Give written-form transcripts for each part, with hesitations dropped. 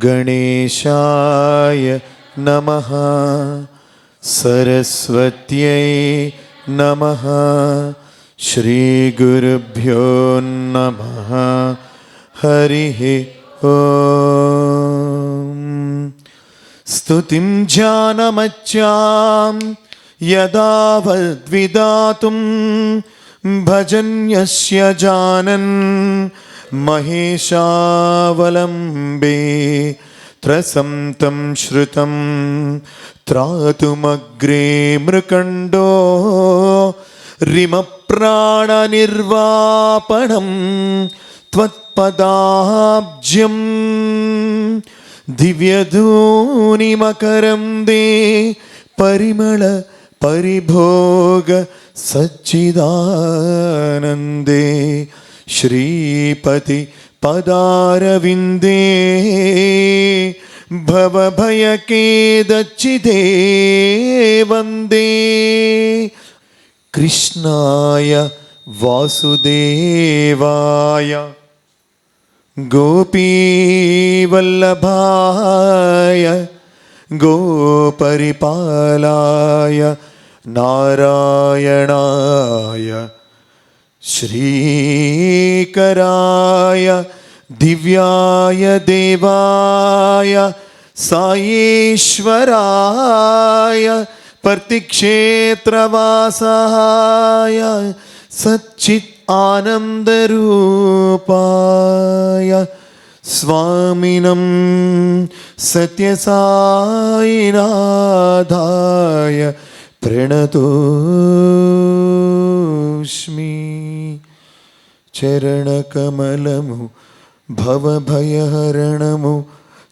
గణేశాయ నమః. సరస్వత్యై నమః. శ్రీ గురుభ్యో నమః. హరి ఓం. స్తుతిం ధ్యానమచ్చాం యదా వద్విదాతుం భజన్యస్య జానన్ మహేశావలంబే త్రసంతం శ్రుతం త్రాతుమగ్రే మృకండో రిమప్రాణనిర్వాపణం త్వత్పదాబ్జ్యం దివ్యధూనిమకరందే పరిమళ పరిభోగ సచ్చిదానందే శ్రీపతి పదారవిందే భవభయకేదచ్చిదే వందే. కృష్ణాయ వాసుదేవాయ గోపీవల్లభాయ గోపరిపాలాయ నారాయణాయ శ్రీకరాయ దివ్యాయ దేవాయ సాయేశ్వరాయ పర్తిక్షేత్రవాసాయ సచ్చిత్ ఆనందరూపాయ స్వామినం సత్యసాయినాథాయ ప్రణతోస్మి. చరణకమలము భవభయహరణము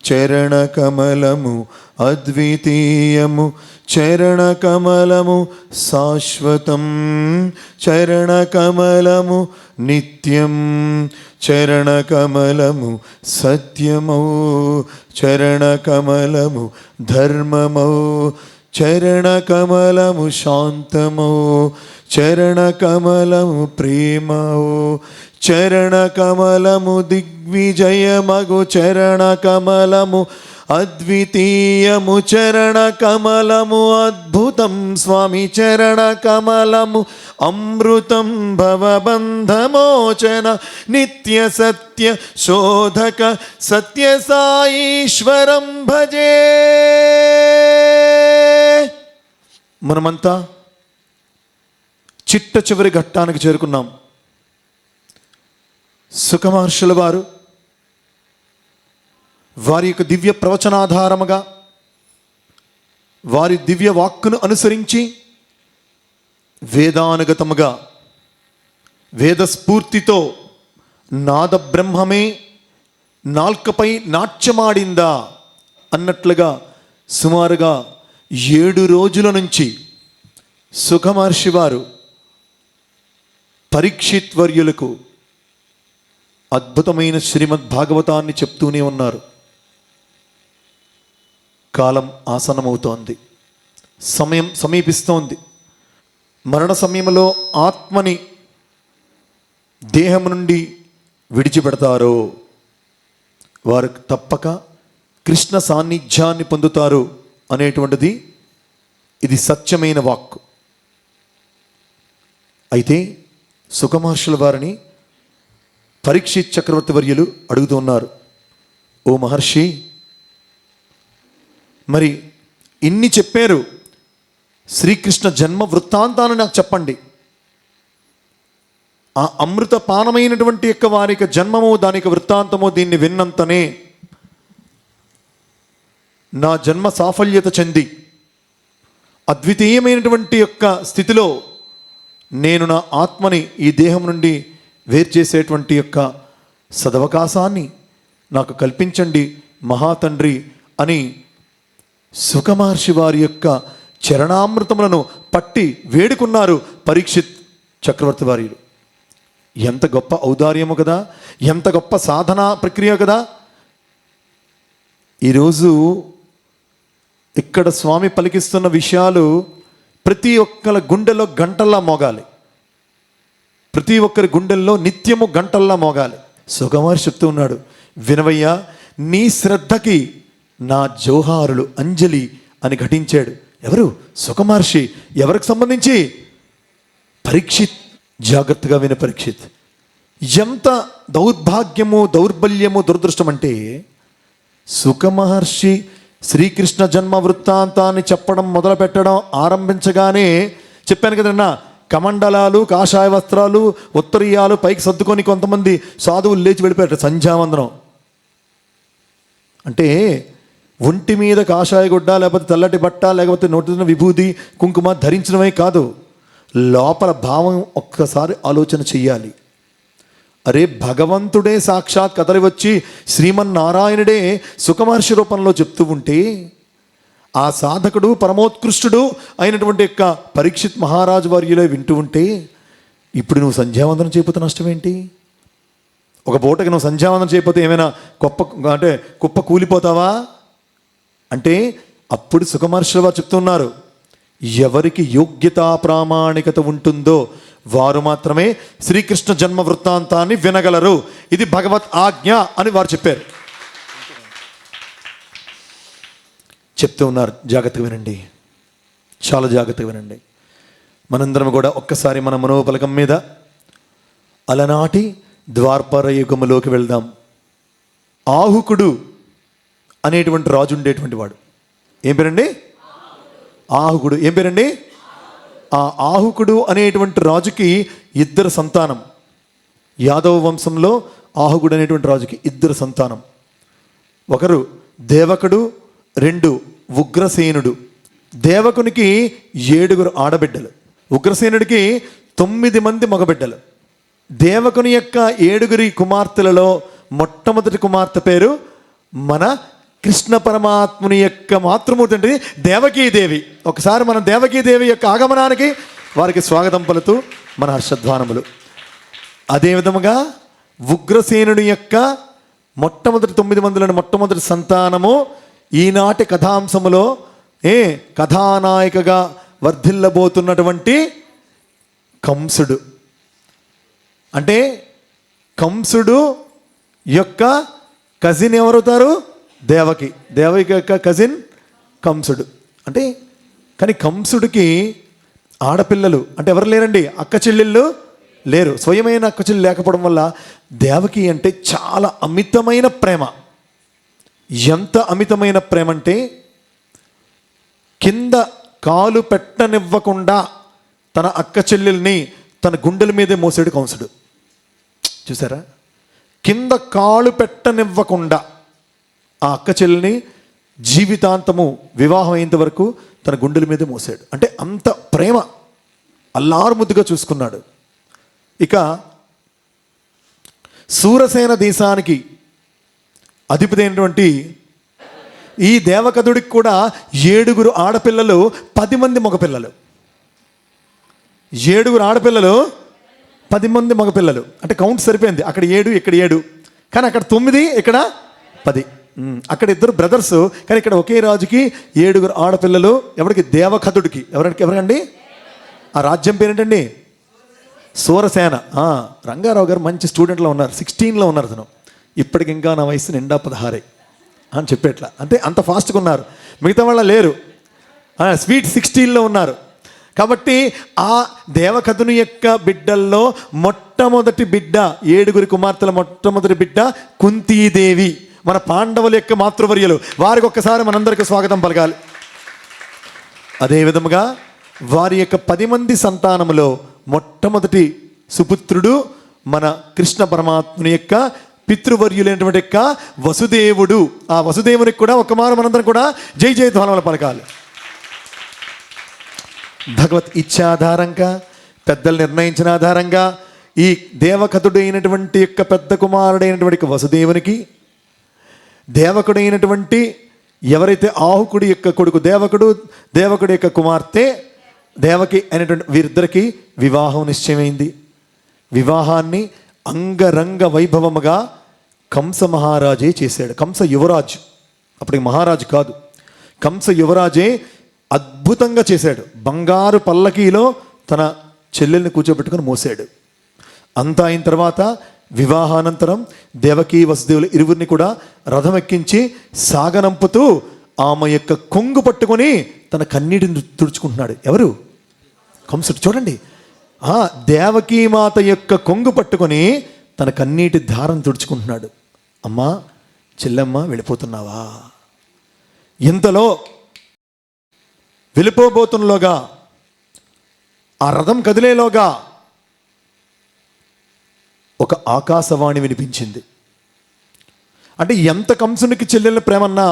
చరణకమలము అద్వితీయము చరణకమలము శాశ్వతం చరణకమలము నిత్యం చరణకమలము సత్యమౌ చరణకమలము ధర్మమౌ చరణకమలము శాంతమౌ చరణకమలము ప్రేమౌ చరణకమలము దిగ్విజయమగు చరణకమలము అద్వితీయము చరణకమలము అద్భుతం స్వామి చరణకమలము అమృతం భవబంధమోచన నిత్య సత్య శోధక సత్య సాయీశ్వరం భజే. మనమంతా చిట్ట చివరి ఘట్టానికి చేరుకున్నాం. సుఖమహర్షుల వారు వారి యొక్క దివ్య ప్రవచనాధారముగా వారి దివ్య వాక్కును అనుసరించి వేదానుగతముగా వేదస్ఫూర్తితో నాద బ్రహ్మమే నాల్కపై నాట్యమాడిందా అన్నట్లుగా సుమారుగా 7 రోజుల నుంచి సుఖమహర్షి వారు పరీక్షిత్ వర్యులకు అద్భుతమైన శ్రీమద్ భాగవతాన్ని చెప్తూనే ఉన్నారు. కాలం ఆసన్నమవుతోంది, సమయం సమీపిస్తోంది. మరణ సమయంలో ఆత్మని దేహం నుండి విడిచిపెడతారో వారు తప్పక కృష్ణ సాన్నిధ్యాన్ని పొందుతారు అనేటువంటిది ఇది సత్యమైన వాక్కు. అయితే సుఖమహర్షుల వారిని పరీక్షిత్ చక్రవర్తి వర్యులు అడుగుతూ ఉన్నారు, ఓ మహర్షి, మరి ఇన్ని చెప్పారు, శ్రీకృష్ణ జన్మ వృత్తాంతాన్ని నాకు చెప్పండి. ఆ అమృత పానమైనటువంటి యొక్క వారి యొక్క జన్మము దాని యొక్క వృత్తాంతము దీన్ని విన్నంతనే నా జన్మ సాఫల్యత చెంది అద్వితీయమైనటువంటి యొక్క స్థితిలో నేను నా ఆత్మని ఈ దేహం నుండి వేరు చేసేటువంటి యొక్క సదవకాశాన్ని నాకు కల్పించండి మహాతండ్రి అని సుఖమహర్షి వారి యొక్క చరణామృతములను పట్టి వేడుకున్నారు పరీక్షిత్ చక్రవర్తి వారిలు. ఎంత గొప్ప ఔదార్యము కదా, ఎంత గొప్ప సాధనా ప్రక్రియ కదా. ఈరోజు ఇక్కడ స్వామి పలికిస్తున్న విషయాలు ప్రతి ఒక్కరి గుండెలో గంటల్లా మోగాలి, ప్రతి ఒక్కరి గుండెల్లో నిత్యము గంటల్లా మోగాలి. సుఖమహర్షి చెప్తూ ఉన్నాడు, వినవయ్యా, నీ శ్రద్ధకి నా జోహారులు అంజలి అని ఘటించాడు. ఎవరు? సుఖమహర్షి. ఎవరికి సంబంధించి? పరీక్షిత్. జాగ్రత్తగా విని పరీక్షిత్. ఎంత దౌర్భాగ్యము, దౌర్బల్యము, దురదృష్టం అంటే సుఖమహర్షి శ్రీకృష్ణ జన్మ వృత్తాంతాన్ని చెప్పడం మొదలు పెట్టడం ఆరంభించగానే చెప్పాను కదన్నా, కమండలాలు, కాషాయ వస్త్రాలు, ఉత్తరీయాలు పైకి సర్దుకొని కొంతమంది సాధువులు లేచి వెళ్ళిపోయారు సంధ్యావందనం అంటే. ఒంటి మీద కాషాయ గుడ్డ, లేకపోతే తెల్లటి బట్ట, లేకపోతే నోటిన విభూది కుంకుమ ధరించడమే కాదు, లోపల భావం ఒక్కసారి ఆలోచన చెయ్యాలి. అరే భగవంతుడే సాక్షాత్ కదలి వచ్చి శ్రీమన్నారాయణుడే సుఖమహర్షి రూపంలో చెప్తూ ఉంటే, ఆ సాధకుడు పరమోత్కృష్టుడు అయినటువంటి యొక్క పరీక్షిత్ మహారాజు వర్యులే వింటూ ఉంటే, ఇప్పుడు నువ్వు సంధ్యావందనం చేయకపోతే నష్టం ఏంటి? ఒక పూటకి నువ్వు సంధ్యావందనం చేయకపోతే ఏమైనా కుప్ప కూలిపోతావా అంటే, అప్పుడు సుఖమహర్షులు వారు చెప్తున్నారు, ఎవరికి యోగ్యత ప్రామాణికత ఉంటుందో వారు మాత్రమే శ్రీకృష్ణ జన్మ వృత్తాంతాన్ని వినగలరు. ఇది భగవత్ ఆజ్ఞ అని వారు చెప్పారు. చెప్తూ ఉన్నారు. జాగ్రత్తగా వినండి, చాలా జాగ్రత్తగా వినండి. మనందరం కూడా ఒక్కసారి మన మనోపలకం మీద అలనాటి ద్వాపర యుగములోకి వెళ్దాం. ఆహుకుడు అనేటువంటి రాజు ఉండేటువంటి వాడు. ఏం పేరండి? ఆహుకుడు. ఏం పేరండి? ఆ ఆహుకుడు అనేటువంటి రాజుకి 2 సంతానం. యాదవ వంశంలో ఆహుకుడు అనేటువంటి రాజుకి 2 సంతానం. ఒకరు దేవకుడు, 2 ఉగ్రసేనుడు. దేవకునికి 7 ఆడబిడ్డలు, ఉగ్రసేనుడికి 9 మంది మగబిడ్డలు. దేవకుని యొక్క 7 కుమార్తెలలో మొట్టమొదటి కుమార్తె పేరు మన కృష్ణ పరమాత్ముని యొక్క మాతృమూర్తి అంటే దేవకీదేవి. ఒకసారి మన దేవకీదేవి యొక్క ఆగమనానికి వారికి స్వాగతం పలుతూ మన హర్షధ్వానములు. అదేవిధముగా ఉగ్రసేనుడి యొక్క మొట్టమొదటి 9 మందిలోని మొట్టమొదటి సంతానము ఈనాటి కథాంశములో కథానాయికగా వర్ధిల్లబోతున్నటువంటి కంసుడు. అంటే కంసుడు యొక్క కజిన్ ఎవరవుతారు? దేవకి. దేవకి యొక్క కజిన్ కంసుడు. అంటే కానీ కంసుడికి ఆడపిల్లలు అంటే ఎవరు లేరండి, అక్క చెల్లెళ్ళు లేరు. స్వయమైన అక్క చెల్లి లేకపోవడం వల్ల దేవకి అంటే చాలా అమితమైన ప్రేమ. ఎంత అమితమైన ప్రేమ అంటే కింద కాలు పెట్టనివ్వకుండా తన అక్క చెల్లెల్ని తన గుండెల మీదే మోసాడు కంసుడు. చూసారా? కింద కాలు పెట్టనివ్వకుండా ఆ అక్క చెల్లిని జీవితాంతము వివాహం అయ్యేంత వరకు తన గుండెల మీదే మోసాడు. అంటే అంత ప్రేమ, అల్లారుముద్దుగా చూసుకున్నాడు. ఇక సూరసేన దేశానికి అధిపతి అయినటువంటి ఈ దేవకదుడికి కూడా 7 ఆడపిల్లలు, 10 మంది మగపిల్లలు. 7 ఆడపిల్లలు, 10 మంది మగపిల్లలు. అంటే కౌంట్ సరిపోయింది. అక్కడ 7, ఇక్కడ 7, కానీ అక్కడ 9, ఇక్కడ 10. అక్కడ 2 బ్రదర్స్, కానీ ఇక్కడ ఒకే రాజుకి 7 ఆడపిల్లలు. ఎవరికి? దేవకదుడికి. ఎవరండి? ఆ రాజ్యం పేరేంటండి? సూరసేన. రంగారావు గారు మంచి స్టూడెంట్లో ఉన్నారు, 16లో ఉన్నారు అతను. ఇప్పటికి ఇంకా నా వయసు నిండా 16 అని చెప్పేట్లా. అంటే అంత ఫాస్ట్గా ఉన్నారు. మిగతా వాళ్ళ లేరు, స్వీట్ 16లో ఉన్నారు. కాబట్టి ఆ దేవకథుని యొక్క బిడ్డల్లో మొట్టమొదటి బిడ్డ, 7 కుమార్తెల మొట్టమొదటి బిడ్డ కుంతీదేవి, మన పాండవుల యొక్క మాతృవర్యులు. వారికి ఒక్కసారి మనందరికీ స్వాగతం పలకాలి. అదేవిధముగా వారి యొక్క 10 మంది సంతానములో మొట్టమొదటి సుపుత్రుడు మన కృష్ణ పరమాత్ముని యొక్క పితృవర్యులైనటువంటి యొక్క వసుదేవుడు. ఆ వసుదేవునికి కూడా ఒక్కమారు మనందరం కూడా జై జయధ్వానములు పలకాలి. భగవత్ ఇచ్చ ఆధారంగా, పెద్దలు నిర్ణయించిన ఆధారంగా ఈ దేవకథుడైనటువంటి యొక్క పెద్ద కుమారుడైనటువంటి వసుదేవునికి, దేవకుడైనటువంటి ఎవరైతే ఆహుకుడి యొక్క కొడుకు దేవకుడు, దేవకుడి యొక్క కుమార్తె దేవకి అయినటువంటి వీరిద్దరికి వివాహం నిశ్చయమైంది. వివాహాన్ని అంగరంగ వైభవముగా కంస మహారాజే చేశాడు. కంస యువరాజు, అప్పటికి మహారాజు కాదు, కంస యువరాజే అద్భుతంగా చేశాడు. బంగారు పల్లకీలో తన చెల్లెల్ని కూర్చోబెట్టుకొని మోసాడు. అంతా అయిన తర్వాత వివాహానంతరం దేవకీ వసుదేవులు ఇరువురిని కూడా రథం ఎక్కించి సాగనంపుతూ ఆమె యొక్క కొంగు పట్టుకొని తన కన్నీటిని తుడుచుకుంటున్నాడు. ఎవరు? కంసుడు. చూడండి, దేవకీ మాత యొక్క కొంగు పట్టుకొని తన కన్నీటి ధారను తుడుచుకుంటున్నాడు. అమ్మా, చెల్లెమ్మ వెళ్ళిపోతున్నావా? ఇంతలో వెళ్ళిపోబోతున్నలోగా, ఆ రథం కదిలేలోగా ఒక ఆకాశవాణి వినిపించింది. అంటే ఎంత కంసునికి చెల్లెల ప్రేమన్నా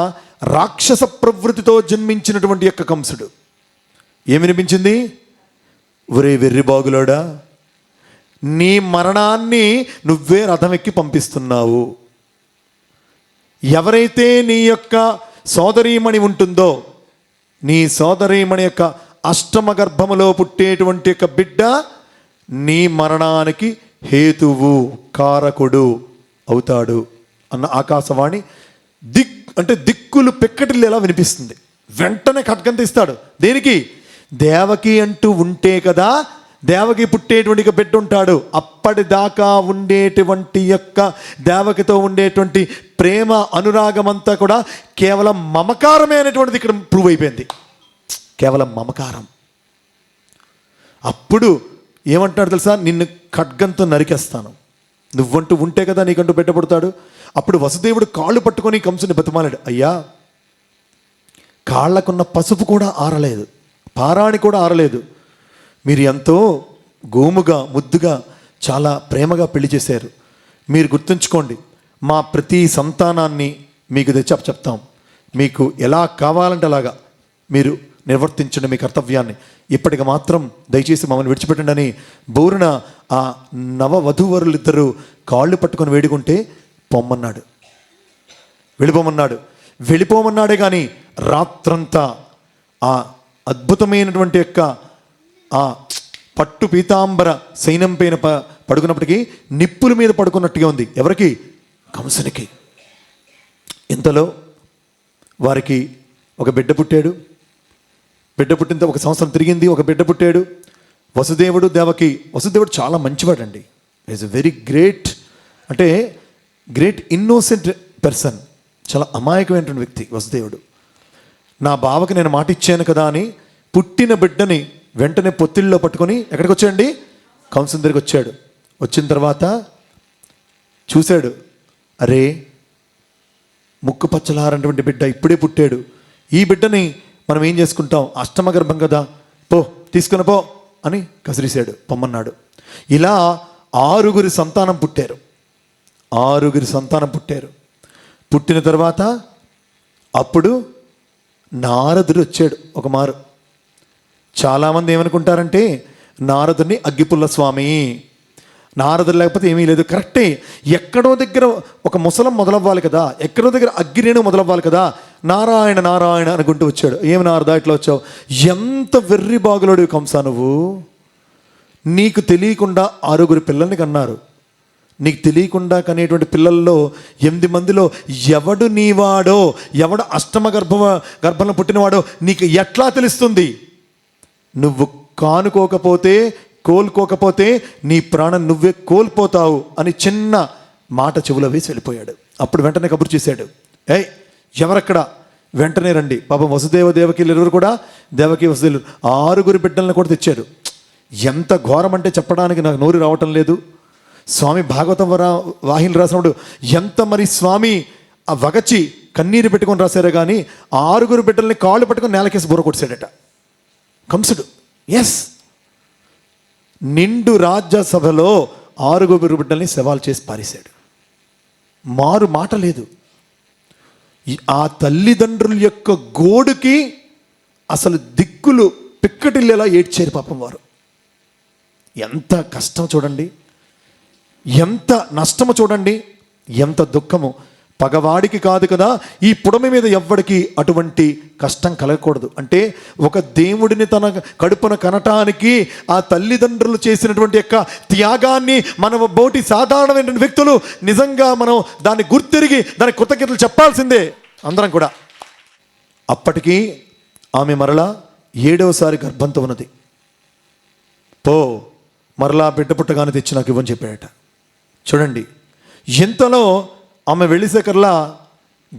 రాక్షస ప్రవృత్తితో జన్మించినటువంటి యొక్క కంసుడు. ఏం వినిపించింది? ఒరే వెర్రిబాగులోడా, నీ మరణాన్ని నువ్వే రథం ఎక్కి పంపిస్తున్నావు. ఎవరైతే నీ యొక్క సోదరీమణి ఉంటుందో, నీ సోదరీమణి యొక్క అష్టమ గర్భములో పుట్టేటువంటి యొక్క బిడ్డ నీ మరణానికి హేతువు, కారకుడు అవుతాడు అన్న ఆకాశవాణి అంటే దిక్కులు పెక్కటిల్లేలా వినిపిస్తుంది. వెంటనే ఖడ్గం తీస్తాడు. దేనికి? దేవకి అంటూ ఉంటే కదా దేవకి పుట్టేటువంటి బిడ్డ ఉంటాడు. అప్పటిదాకా ఉండేటువంటి యొక్క దేవకితో ఉండేటువంటి ప్రేమ అనురాగం అంతా కూడా కేవలం మమకారమే అనేటువంటిది ఇక్కడ ప్రూవ్ అయిపోయింది. కేవలం మమకారం. అప్పుడు ఏమంటాడు తెలుసా? నిన్ను ఖడ్గంతో నరికేస్తాను, నువ్వంటూ ఉంటే కదా నీకంటూ బిడ్డ పుడతాడు. అప్పుడు వసుదేవుడు కాళ్ళు పట్టుకొని కంసుని బతిమాలాడు. అయ్యా, కాళ్ళకున్న పసుపు కూడా ఆరలేదు, పారాణి కూడా ఆరలేదు. మీరు ఎంతో గోముగా ముద్దుగా చాలా ప్రేమగా పెళ్లి చేశారు. మీరు గుర్తుంచుకోండి, మా ప్రతి సంతానాన్ని మీకు తెచ్చి చెప్తాం. మీకు ఎలా కావాలంటే అలాగా మీరు నిర్వర్తించండి మీ కర్తవ్యాన్ని. ఇప్పటికి మాత్రం దయచేసి మమ్మల్ని విడిచిపెట్టండి అని బోరున ఆ నవవధూవరులిద్దరూ కాళ్ళు పట్టుకొని వేడుకుంటే పొమ్మన్నాడు, వెళ్ళిపోమన్నాడు. వెళ్ళిపోమన్నాడే కానీ రాత్రంతా ఆ అద్భుతమైనటువంటి యొక్క ఆ పట్టు పీతాంబర సైన్యం పైన పడుకున్నప్పటికీ నిప్పుల మీద పడుకున్నట్టుగా ఉంది. ఎవరికి? కంసునికి. ఇంతలో వారికి ఒక బిడ్డ పుట్టాడు. బిడ్డ పుట్టిన 1 సంవత్సరం తిరిగింది, ఒక బిడ్డ పుట్టాడు. వసుదేవుడు దేవకి. వసుదేవుడు చాలా మంచివాడండి. ఈజ్ వెరీ గ్రేట్, అంటే గ్రేట్ ఇన్నోసెంట్ పర్సన్. చాలా అమాయకమైనటువంటి వ్యక్తి వసుదేవుడు. నా బావకి నేను మాట ఇచ్చాను కదా అని పుట్టిన బిడ్డని వెంటనే పొత్తిళ్ళలో పట్టుకొని ఎక్కడికి వచ్చాడండి? కంసుని దగ్గరికి వచ్చాడు. వచ్చిన తర్వాత చూశాడు, అరే ముక్కు పచ్చలారటువంటి బిడ్డ ఇప్పుడే పుట్టాడు. ఈ బిడ్డని మనం ఏం చేసుకుంటాం? అష్టమ గర్భం కదా, పో తీసుకుని పో అని కసిరిశాడు, పొమ్మన్నాడు. ఇలా 6 సంతానం పుట్టారు. 6 సంతానం పుట్టారు. పుట్టిన తర్వాత అప్పుడు నారదుడు వచ్చాడు ఒక మారు. చాలామంది ఏమనుకుంటారంటే నారదుడిని అగ్గిపుల్ల స్వామి, నారదుడు లేకపోతే ఏమీ లేదు. కరెక్టే, ఎక్కడో దగ్గర ఒక ముసలం మొదలవ్వాలి కదా, ఎక్కడో దగ్గర అగ్గిరేణు మొదలవ్వాలి కదా. నారాయణ నారాయణ అనుకుంటూ వచ్చాడు. ఏమి నారదా ఇట్లా వచ్చావు? ఎంత వెర్రి బాగులోడు కంసా నువ్వు. నీకు తెలియకుండా 6 పిల్లల్ని కన్నారు. నీకు తెలియకుండా కనేటువంటి పిల్లల్లో 8 మందిలో ఎవడు నీవాడో, ఎవడు అష్టమ గర్భంలో పుట్టినవాడో నీకు ఎట్లా తెలుస్తుంది? నువ్వు కోలుకోకపోతే నీ ప్రాణం నువ్వే కోల్పోతావు అని చిన్న మాట చెవులో వేసి వెళ్ళిపోయాడు. అప్పుడు వెంటనే కబురు చేశాడు, ఏయ్ ఎవరక్కడ, వెంటనే రండి. పాపం వసుదేవ దేవకీలు ఇరువురు కూడా, దేవకీ వసుదేవులు 6 బిడ్డలను కూడా తెచ్చారు. ఎంత ఘోరం అంటే చెప్పడానికి నాకు నోరు రావటం లేదు. స్వామి భాగవతం వాహిని రాసినప్పుడు ఎంత మరి స్వామి ఆ వగచి కన్నీరు పెట్టుకొని రాశారే కానీ 6 బిడ్డల్ని కాళ్ళు పట్టుకొని నేలకేసి బుర్ర కొట్టాడట కంసుడు. ఎస్, నిండు రాజ్యసభలో 6 బిడ్డల్ని సవాల్ చేసి పారేశాడు. మారు మాట లేదు. ఆ తల్లిదండ్రుల యొక్క గోడుకి అసలు దిక్కులు పిక్కటిల్లేలా ఏడ్చారు పాపం వారు. ఎంత కష్టం చూడండి, ఎంత నష్టము చూడండి, ఎంత దుఃఖము. పగవాడికి కాదు కదా, ఈ పుడమి మీద ఎవ్వడికి అటువంటి కష్టం కలగకూడదు. అంటే ఒక దేవుడిని తన కడుపున కనటానికి ఆ తల్లిదండ్రులు చేసినటువంటి యొక్క త్యాగాన్ని మన బోటి సాధారణమైన వ్యక్తులు నిజంగా మనం దాన్ని గుర్తిరిగి దాని కృతజ్ఞతలు చెప్పాల్సిందే అందరం కూడా. అప్పటికి ఆమె మరలా 7వసారి గర్భంతో ఉన్నది. మరలా బిడ్డ పుట్టగానే తెచ్చి నాకు ఇవ్వని చెప్పాడట. చూడండి, ఎంతలో ఆమె వెళ్ళేసరికల్లా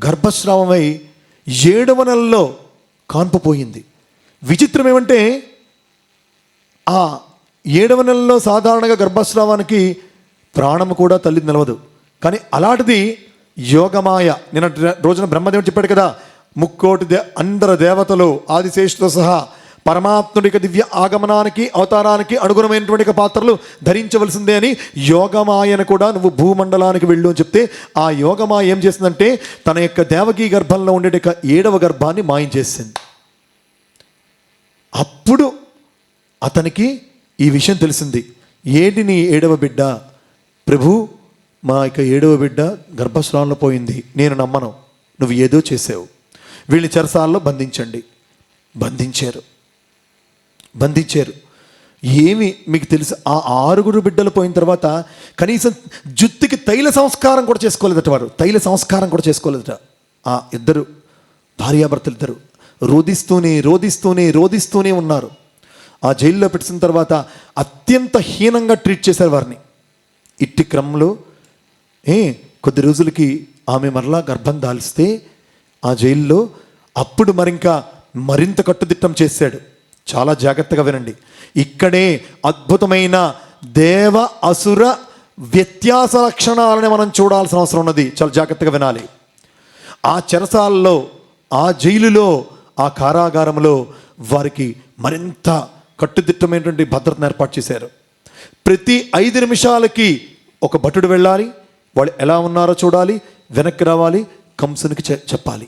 గర్భస్రావమై 7వ నెలలో కాన్పు పోయింది. విచిత్రం ఏమంటే ఆ 7వ నెలలో సాధారణంగా గర్భస్రావానికి ప్రాణము కూడా తల్లి నిలవదు. కానీ అలాంటిది యోగమాయ, నిన్న రోజున బ్రహ్మదేవుడు చెప్పాడు కదా, ముక్కోటి అందరు దేవతలు ఆదిశేషుతో సహా పరమాత్ముడికి దివ్య ఆగమనానికి అవతారానికి అనుగుణమైనటువంటి పాత్రలు ధరించవలసిందే అని యోగమాయను కూడా నువ్వు భూమండలానికి వెళ్ళు అని చెప్తే, ఆ యోగమాయ ఏం చేసిందంటే తన యొక్క దేవకీ గర్భంలో ఉండే 7వ గర్భాన్ని మాయం చేసింది. అప్పుడు అతనికి ఈ విషయం తెలిసింది. ఏంటి నీ 7వ బిడ్డ? ప్రభు, మా యొక్క 7వ బిడ్డ గర్భస్రావంలో పోయింది, నేను నమ్మను, నువ్వు ఏదో చేసావు, వీళ్ళని చెరసాలలో బంధించారు. ఏమి మీకు తెలుసు, ఆ 6 బిడ్డలు పోయిన తర్వాత కనీసం జుత్తుకి తైల సంస్కారం కూడా చేసుకోలేదట. వారు తైల సంస్కారం కూడా చేసుకోలేదట. ఆ 2 భార్యాభర్తలు ఇద్దరు రోధిస్తూనే ఉన్నారు. ఆ జైల్లో పెట్టిన తర్వాత అత్యంత హీనంగా ట్రీట్ చేశారు వారిని. ఇట్టి క్రమంలో కొద్ది రోజులకి ఆమె మరలా గర్భం దాల్స్తే ఆ జైల్లో అప్పుడు మరింత కట్టుదిట్టం చేశాడు. చాలా జాగ్రత్తగా వినండి. ఇక్కడే అద్భుతమైన దేవ అసుర వ్యత్యాస లక్షణాలని మనం చూడాల్సిన అవసరం ఉన్నది. చాలా జాగ్రత్తగా వినాలి. ఆ చెరసాలలో, ఆ జైలులో, ఆ కారాగారంలో వారికి మరింత కట్టుదిట్టమైనటువంటి భద్రతను ఏర్పాటు చేశారు. ప్రతి 5 నిమిషాలకి ఒక భటుడు వెళ్ళాలి, వాళ్ళు ఎలా ఉన్నారో చూడాలి, వెనక్కి రావాలి, కంసునికి చెప్పాలి.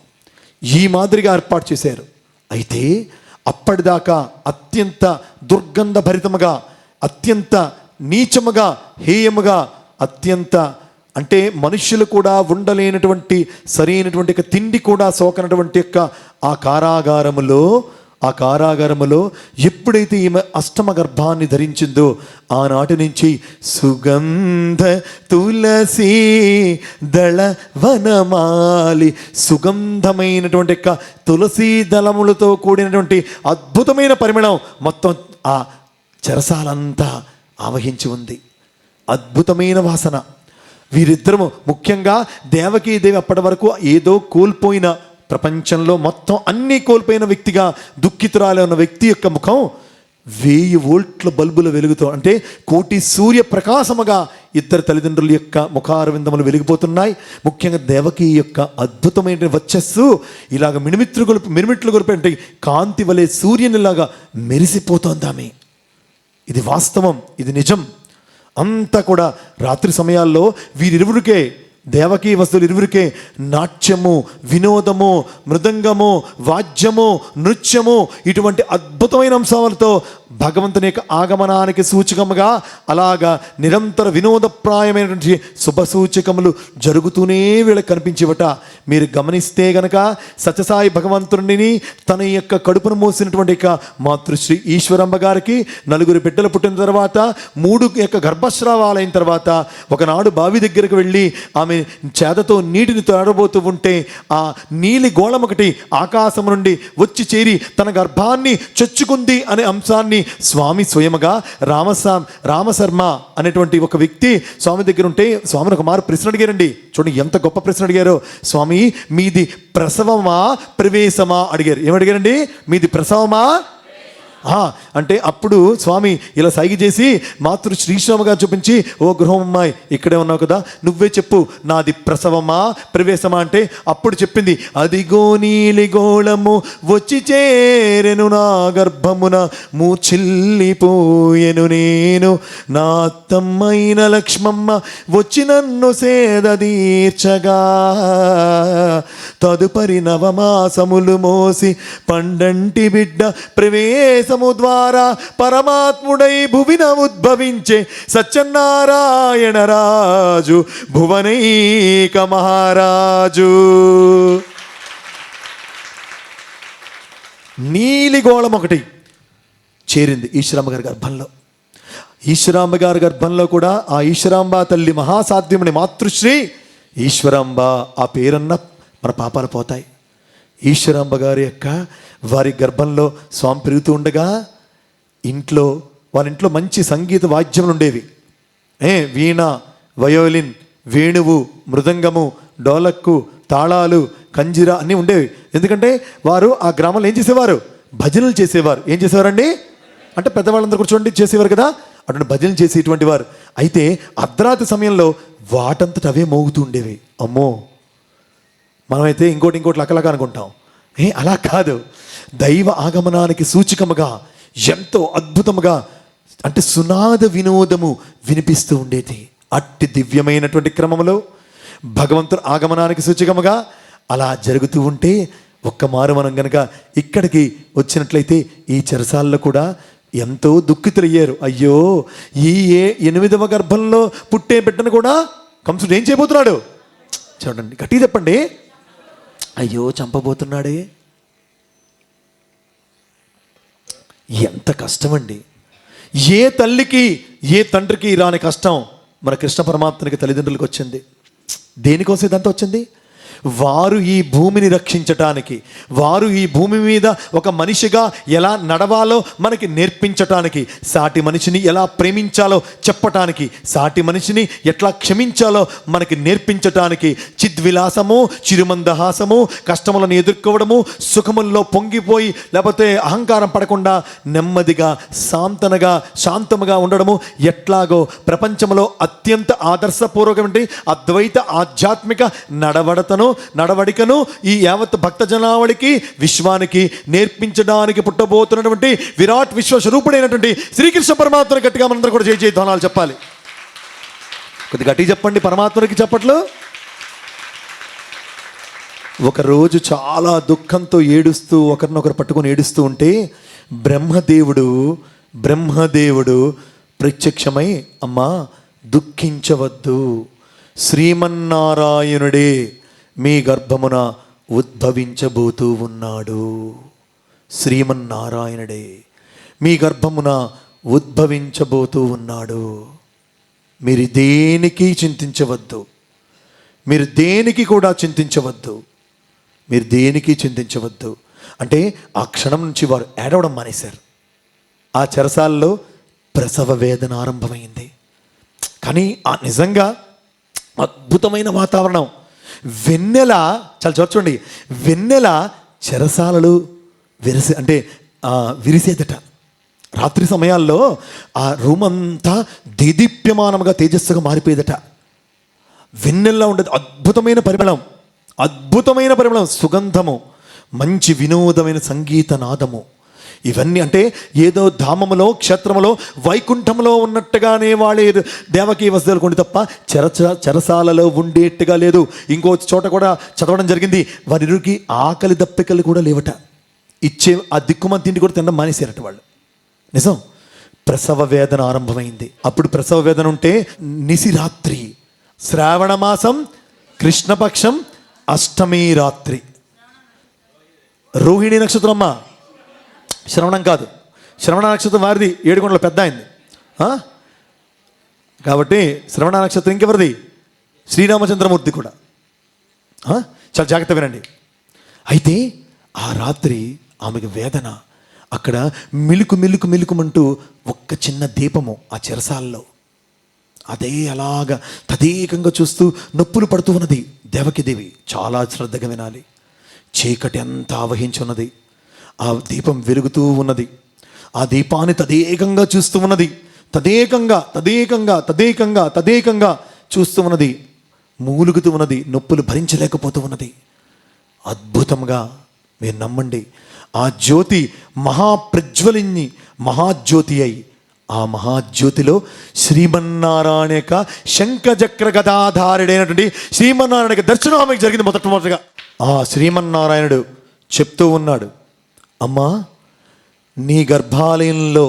ఈ మాదిరిగా ఏర్పాటు చేశారు. అయితే అప్పటిదాకా అత్యంత దుర్గంధభరితముగా, అత్యంత నీచముగా, హేయముగా, అత్యంత అంటే మనుష్యులు కూడా ఉండలేనటువంటి సరైనటువంటి తిండి కూడా సోకనటువంటి యొక్క ఆ కారాగారములో ఎప్పుడైతే ఈమె అష్టమ గర్భాన్ని ధరించిందో ఆనాటి నుంచి సుగంధ తులసి దళ వనమాలి, సుగంధమైనటువంటి యొక్క తులసీ దళములతో కూడినటువంటి అద్భుతమైన పరిమళం మొత్తం ఆ చెరసాలంతా ఆవహించి ఉంది. అద్భుతమైన వాసన. వీరిద్దరము ముఖ్యంగా దేవకీదేవి అప్పటి వరకు ఏదో కోల్పోయిన, ప్రపంచంలో మొత్తం అన్నీ కోల్పోయిన వ్యక్తిగా దుఃఖితురాలే ఉన్న వ్యక్తి యొక్క ముఖం 1000 వోల్ట్ల బల్బుల వెలుగుతో, అంటే కోటి సూర్య ప్రకాశముగా ఇద్దరు తల్లిదండ్రుల యొక్క ముఖారవిందములు వెలిగిపోతున్నాయి. ముఖ్యంగా దేవకి యొక్క అద్భుతమైన వచ్చస్సు ఇలాగ మిరుమిట్లు గొలిపి అంటే కాంతి వలె సూర్యునిలాగా మెరిసిపోతోంది ఆమె. ఇది వాస్తవం, ఇది నిజం. అంతా కూడా రాత్రి సమయాల్లో వీరిరువురికే, దేవకీ వస్తువులు ఇరువురికే నాట్యము, వినోదము, మృదంగము, వాద్యము, నృత్యము ఇటువంటి అద్భుతమైన అంశాలతో భగవంతుని యొక్క ఆగమనానికి సూచకముగా అలాగా నిరంతర వినోదప్రాయమైనటువంటి శుభసూచకములు జరుగుతూనే వీళ్ళకి కనిపించేవట. మీరు గమనిస్తే గనక సత్యసాయి భగవంతుడిని తన యొక్క కడుపును మోసినటువంటి యొక్క మాతృశ్రీ ఈశ్వరమ్మ గారికి 4 బిడ్డలు పుట్టిన తర్వాత 3 యొక్క గర్భస్రావాలైన తర్వాత ఒకనాడు బావి దగ్గరకు వెళ్ళి ఆమె చేదతో నీటిని తోడబోతూ ఉంటే ఆ నీలి గోళం ఒకటి ఆకాశం నుండి వచ్చి చేరి తన గర్భాన్ని చొచ్చుకుంది అనే అంశాన్ని స్వామి స్వయముగా రామశర్మ అనేటువంటి ఒక వ్యక్తి స్వామి దగ్గర ఉంటే స్వామిని ఒక మారు ప్రశ్న అడిగారండి. చూడండి ఎంత గొప్ప ప్రశ్న అడిగారో. స్వామి, మీది ప్రసవమా ప్రవేశమా అడిగారు. ఏమడిగారండి? మీది ప్రసవమా అంటే అప్పుడు స్వామి ఇలా సైగ చేసి మాతృ శ్రీశ్రామగా చూపించి, ఓ గృహమ్మాయి ఇక్కడే ఉన్నావు కదా, నువ్వే చెప్పు, నాది ప్రసవమా ప్రవేశమా అంటే అప్పుడు చెప్పింది, అదిగో నీలి గోళము వచ్చి చేరెను నా గర్భమున మూర్చిల్లిపోయెను నేను, నా తమ్మైన లక్ష్మమ్మ వచ్చి నన్ను సేదదీర్చగా, తదుపరి 9 మాసములు మోసి పండంటి బిడ్డ ప్రవేశ ద్వారా పరమాత్ముడై భువిన ఉద్భవించే సత్యనారాయణ రాజు భువనైక మహారాజు. నీలిగోళం ఒకటి చేరింది ఈశ్వరమ్మ గారి గర్భంలో. ఈశ్వరాంబ గారి గర్భంలో కూడా ఆ ఈశ్వరాంబ తల్లి మహాసాధ్యముని మాతృశ్రీ ఈశ్వరాంబ ఆ పేరన్న మన పాపాలు పోతాయి. ఈశ్వరాంబ గారి యొక్క వారి గర్భంలో స్వామి పెరుగుతూ ఉండగా వాళ్ళ ఇంట్లో మంచి సంగీత వాద్యములు ఉండేవి. వీణ, వయోలిన్, వేణువు, మృదంగము, డోలక్కు, తాళాలు, కంజిరా అన్నీ ఉండేవి. ఎందుకంటే వారు ఆ గ్రామంలో ఏం చేసేవారు? భజనలు చేసేవారు. ఏం చేసేవారండి అంటే పెద్దవాళ్ళందరూ కూర్చోండి చేసేవారు కదా, అటువంటి భజనలు చేసేటువంటి వారు. అయితే అర్ధరాత్రి సమయంలో వాటంతట అవే మోగుతూ ఉండేవి. అమ్మో, మనమైతే ఇంకోటి లక్కలగా అనుకుంటాం. అలా కాదు. దైవ ఆగమనానికి సూచికముగా ఎంతో అద్భుతముగా అంటే సునాద వినోదము వినిపిస్తూ ఉండేది. అట్టి దివ్యమైనటువంటి క్రమంలో భగవంతుడు ఆగమనానికి సూచికముగా అలా జరుగుతూ ఉంటే ఒక్క మారు మనం గనక ఇక్కడికి వచ్చినట్లయితే ఈ చెరసాల్లో కూడా ఎంతో దుఃఖితులయ్యారు. అయ్యో, ఈ 8వ గర్భంలో పుట్టే బిడ్డను కూడా కంసుడు ఏం చేయబోతున్నాడు? చూడండి, గట్టిగా చెప్పండి. అయ్యో, చంపబోతున్నాడే. ఎంత కష్టమండి. ఏ తల్లికి ఏ తండ్రికి రాని కష్టం మన కృష్ణ పరమాత్మనికి తల్లిదండ్రులకు వచ్చింది. దేనికోసం ఇదంతా వచ్చింది? వారు ఈ భూమిని రక్షించటానికి, వారు ఈ భూమి మీద ఒక మనిషిగా ఎలా నడవాలో మనకి నేర్పించటానికి, సాటి మనిషిని ఎలా ప్రేమించాలో చెప్పటానికి, సాటి మనిషిని ఎట్లా క్షమించాలో మనకి నేర్పించటానికి, చిద్విలాసము, చిరుమందహాసము, కష్టములను ఎదుర్కోవడము, సుఖముల్లో పొంగిపోయి లేకపోతే అహంకారం పడకుండా నెమ్మదిగా శాంతముగా ఉండడము, ఎట్లాగో ప్రపంచంలో అత్యంత ఆదర్శపూర్వకమైన అద్వైత ఆధ్యాత్మిక నడవడికను ఈ యావత్ భక్త జనావళికి విశ్వానికి నేర్పించడానికి పుట్టబోతున్నటువంటి విరాట్ విశ్వస్వరూపుడైనటువంటి శ్రీకృష్ణ పరమాత్మని గట్టిగా మనందరూ కూడా జై ధ్వానాలు చెప్పాలి. కొద్ది గట్టిగా చెప్పండి పరమాత్మనికి చప్పట్లు. ఒకరోజు చాలా దుఃఖంతో ఏడుస్తూ ఒకరినొకరు పట్టుకొని ఏడుస్తూ ఉంటే బ్రహ్మదేవుడు ప్రత్యక్షమై, అమ్మా దుఃఖించవద్దు, శ్రీమన్నారాయణుడే మీ గర్భమున ఉద్భవించబోతూ ఉన్నాడు. శ్రీమన్నారాయణుడే మీ గర్భమున ఉద్భవించబోతూ ఉన్నాడు. మీరు దేనికి చింతించవద్దు, మీరు దేనికి కూడా చింతించవద్దు, మీరు దేనికి చింతించవద్దు అంటే ఆ క్షణం నుంచి వారు ఏడవడం మానేశారు. ఆ చెరసాలలో ప్రసవ వేదన ఆరంభమైంది. కానీ ఆ నిజంగా అద్భుతమైన వాతావరణం. వెన్నెల, చాలా చూడండి, వెన్నెల చెరసాలలు విరిసేదట. రాత్రి సమయాల్లో ఆ రూమ్ అంతా దేదీప్యమానంగా తేజస్సుగా మారిపోయేదట. వెన్నెల్లా ఉండేది. అద్భుతమైన పరిమళం, సుగంధము, మంచి వినోదమైన సంగీత నాదము. ఇవన్నీ అంటే ఏదో ధామములో, క్షేత్రములో, వైకుంఠంలో ఉన్నట్టుగానే వాళ్ళే దేవకీ వసుదేవులు కొండి తప్ప చెరసాలలో ఉండేట్టుగా లేదు. ఇంకో చోట కూడా చదవడం జరిగింది, వారికి ఆకలి దప్పికలు కూడా లేవట. ఇచ్చే ఆ దిక్కుమని తిండి కూడా తినడం మానేశారట వాళ్ళు. నిజం. ప్రసవ వేదన ఆరంభమైంది. అప్పుడు ప్రసవ వేదన ఉంటే నిశిరాత్రి, శ్రావణ మాసం, కృష్ణపక్షం, అష్టమి రాత్రి, రోహిణి నక్షత్రం. అమ్మ శ్రవణం కాదు, శ్రవణ నక్షత్రం వారిది, ఏడుకొండలో పెద్ద అయింది కాబట్టి శ్రవణ నక్షత్రం ఇంకెవరిది? శ్రీరామచంద్రమూర్తి కూడా. చాలా జాగ్రత్త వినండి. అయితే ఆ రాత్రి ఆమెకు వేదన. అక్కడ మిలుకుమంటూ ఒక్క చిన్న దీపము ఆ చెరసాల్లో, అదే అలాగా తదేకంగా చూస్తూ నొప్పులు పడుతూ ఉన్నది దేవకీదేవి. చాలా శ్రద్ధగా వినాలి. చీకటి అంతా ఆవహించి ఉన్నది. ఆ దీపం వెలుగుతూ ఉన్నది. ఆ దీపాన్ని తదేకంగా చూస్తూ ఉన్నది. తదేకంగా చూస్తూ ఉన్నది. మూలుగుతూ ఉన్నది. నొప్పులు భరించలేకపోతూ ఉన్నది. అద్భుతంగా మీరు నమ్మండి, ఆ జ్యోతి మహాప్రజ్వలిని మహాజ్యోతి అయి, ఆ మహాజ్యోతిలో శ్రీమన్నారాయణ యొక్క శంఖచక్ర గదాధారుడైనటువంటి శ్రీమన్నారాయణ దర్శనం ఆమెకు జరిగింది. మొదటగా ఆ శ్రీమన్నారాయణుడు చెప్తూ ఉన్నాడు, అమ్మా నీ గర్భాలయంలో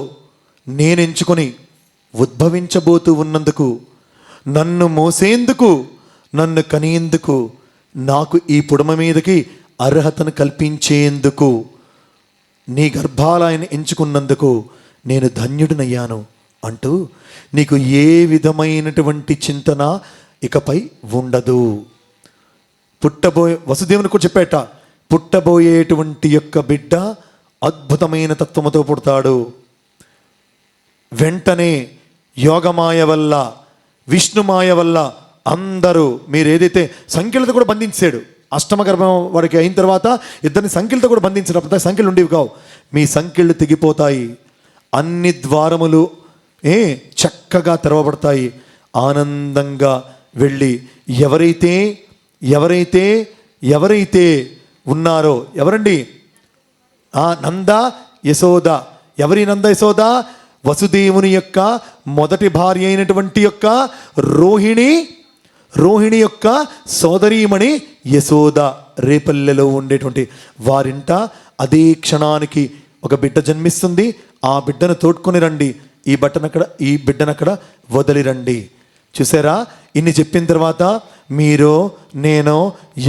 నేను ఎంచుకొని ఉద్భవించబోతూ ఉన్నందుకు, నన్ను మోసేందుకు, నన్ను కనేందుకు, నాకు ఈ పుడమ మీదకి అర్హతను కల్పించేందుకు, నీ గర్భాలయాన్ని ఎంచుకున్నందుకు నేను ధన్యుడినయ్యాను అంటూ నీకు ఏ విధమైనటువంటి చింతన ఇకపై ఉండదు. వసుదేవుని కూడా చెప్పేట, పుట్టబోయేటువంటి యొక్క బిడ్డ అద్భుతమైన తత్వముతో పుడతాడు. వెంటనే యోగమాయ వల్ల విష్ణుమాయ వల్ల అందరూ మీరు ఏదైతే సంఖ్యలతో కూడా బంధించాడు, అష్టమ గర్భం వాడికి అయిన తర్వాత ఇద్దరిని సంఖ్యలతో కూడా బంధించాడు. అప్పుడు సంఖ్యలు ఉండేవి కావు. మీ సంఖ్యలు తెగిపోతాయి, అన్ని ద్వారములు చక్కగా తెరవబడతాయి. ఆనందంగా వెళ్ళి ఎవరైతే ఎవరైతే ఎవరైతే ఉన్నారో, ఎవరండి? నంద యశోద. ఎవరి నంద యశోద? వసుదేవుని యొక్క మొదటి భార్య అయినటువంటి యొక్క రోహిణి యొక్క సోదరీమణి యశోద రేపల్లెలో ఉండేటువంటి వారింట అదే క్షణానికి ఒక బిడ్డ జన్మిస్తుంది. ఆ బిడ్డను తోడ్కొని రండి, ఈ బిడ్డనక్కడ వదిలి రండి. చూసారా? ఇన్ని చెప్పిన తర్వాత మీరు నేను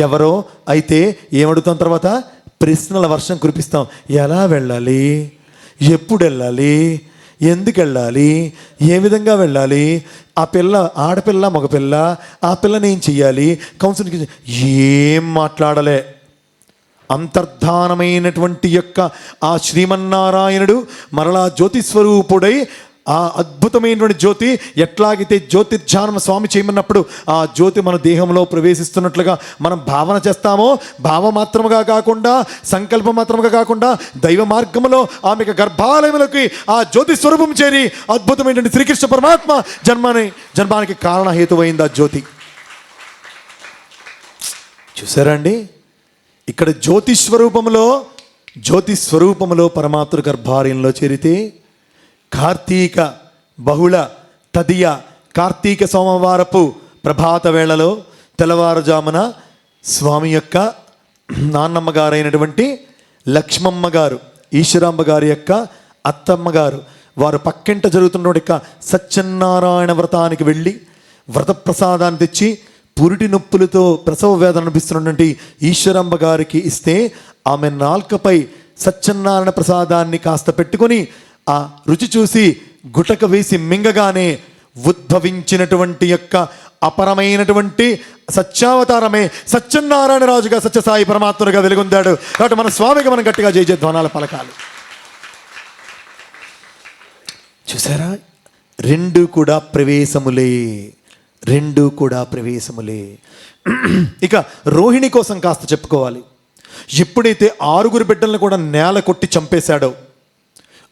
ఎవరో అయితే ఏమడుగుతాం? తర్వాత ప్రశ్నల వర్షం కురిపిస్తాం. ఎలా వెళ్ళాలి, ఎప్పుడు వెళ్ళాలి, ఎందుకు వెళ్ళాలి, ఏ విధంగా వెళ్ళాలి, ఆ పిల్ల ఆడపిల్ల మగపిల్ల, ఆ పిల్లని ఏం చెయ్యాలి, కౌన్సిలింగ్ ఏం మాట్లాడలే. అంతర్ధానమైనటువంటి యొక్క ఆ శ్రీమన్నారాయణుడు మరలా జ్యోతిస్వరూపుడై ఆ అద్భుతమైనటువంటి జ్యోతి ఎట్లాగైతే జ్యోతిర్ధ్యానం స్వామి చేయమన్నప్పుడు ఆ జ్యోతి మన దేహంలో ప్రవేశిస్తున్నట్లుగా మనం భావన చేస్తామో, భావమాత్రముగా కాకుండా సంకల్ప మాత్రముగా కాకుండా దైవ మార్గంలో ఆమెకు గర్భాలయములకి ఆ జ్యోతి స్వరూపం చేరి అద్భుతమైనటువంటి శ్రీకృష్ణ పరమాత్మ జన్మానికి కారణహేతువైంది ఆ జ్యోతి. చూసారా అండి? ఇక్కడ జ్యోతి స్వరూపములో పరమాత్మ గర్భాలయంలో చేరితే కార్తీక బహుళ తదియ కార్తీక సోమవారపు ప్రభాత వేళలో తెల్లవారుజామున స్వామి యొక్క నాన్నమ్మ గారైనటువంటి లక్ష్మమ్మ గారు, ఈశ్వరాంబ గారి యొక్క అత్తమ్మ గారు, వారు పక్కింట జరుగుతున్న సత్యనారాయణ వ్రతానికి వెళ్ళి వ్రత ప్రసాదాన్ని తెచ్చి పురిటి నొప్పులతో ప్రసవ వేదన అనిపిస్తున్నటువంటి ఈశ్వరాంబ గారికి ఇస్తే ఆమె నాల్కపై సత్యనారాయణ ప్రసాదాన్ని కాస్త పెట్టుకొని ఆ రుచి చూసి గుటక వేసి మింగగానే ఉద్భవించినటువంటి యొక్క అపరమైనటువంటి సత్యావతారమే సత్యనారాయణ రాజుగా సత్యసాయి పరమాత్మగా వెలుగొందాడు. కాబట్టి మన స్వామికి మనం గట్టిగా జయ జయధ్వానాలు పలకాలి. చూసారా? రెండు కూడా ప్రవేశములే. ఇక రోహిణి కోసం కాస్త చెప్పుకోవాలి. ఎప్పుడైతే 6 బిడ్డలను కూడా నేల కొట్టి చంపేశాడో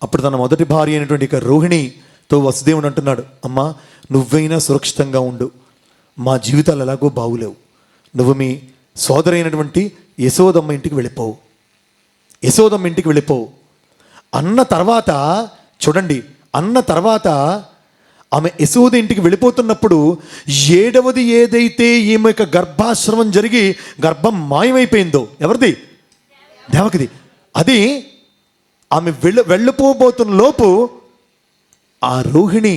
అప్పుడు తన మొదటి భార్య అయినటువంటి ఇక రోహిణితో వసుదేవుడు అంటున్నాడు, అమ్మా నువ్వైనా సురక్షితంగా ఉండు, మా జీవితాలు ఎలాగో బాగులేవు, నువ్వు మీ సోదరైనటువంటి యశోదమ్మ ఇంటికి వెళ్ళిపోవు అన్న తర్వాత చూడండి, ఆమె యశోద ఇంటికి వెళ్ళిపోతున్నప్పుడు 7వది ఏదైతే ఈమె యొక్క గర్భాశ్రమం జరిగి గర్భం మాయమైపోయిందో, ఎవరిది? దేవకిది. అది ఆమె వెళ్ళిపోబోతున్న లోపు ఆ రోహిణి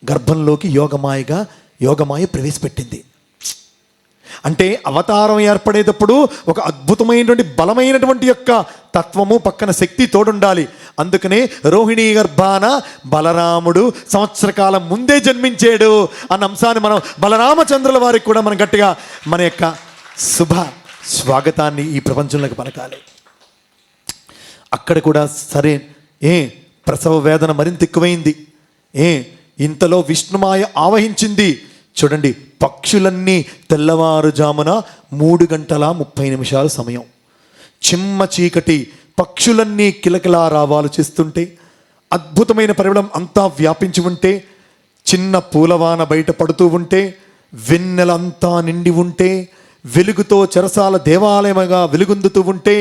గర్భంలోకి యోగమాయ ప్రవేశపెట్టింది. అంటే అవతారం ఏర్పడేటప్పుడు ఒక అద్భుతమైనటువంటి బలమైనటువంటి యొక్క తత్వము పక్కన శక్తి తోడుండాలి. అందుకనే రోహిణి గర్భాన బలరాముడు సంవత్సర కాలం ముందే జన్మించాడు అన్న అంశాన్ని మనం బలరామచంద్రుల వారికి కూడా మనం గట్టిగా మన యొక్క శుభ స్వాగతాన్ని ఈ ప్రపంచంలోకి పలకాలి. అక్కడ కూడా సరే ప్రసవ వేదన మరింత ఎక్కువైంది. ఇంతలో విష్ణుమాయ ఆవహించింది. చూడండి, పక్షులన్నీ తెల్లవారుజామున 3:30 సమయం, చిమ్మ చీకటి, పక్షులన్నీ కిలకిలా రావాలు చేస్తుంటే, అద్భుతమైన పరిమళం అంతా వ్యాపించి ఉంటే, చిన్న పూలవాన బయట పడుతూ ఉంటే, వెన్నెలంతా నిండి ఉంటే, వెలుగుతో చెరసాల దేవాలయముగా వెలుగొందుతూ ఉంటే,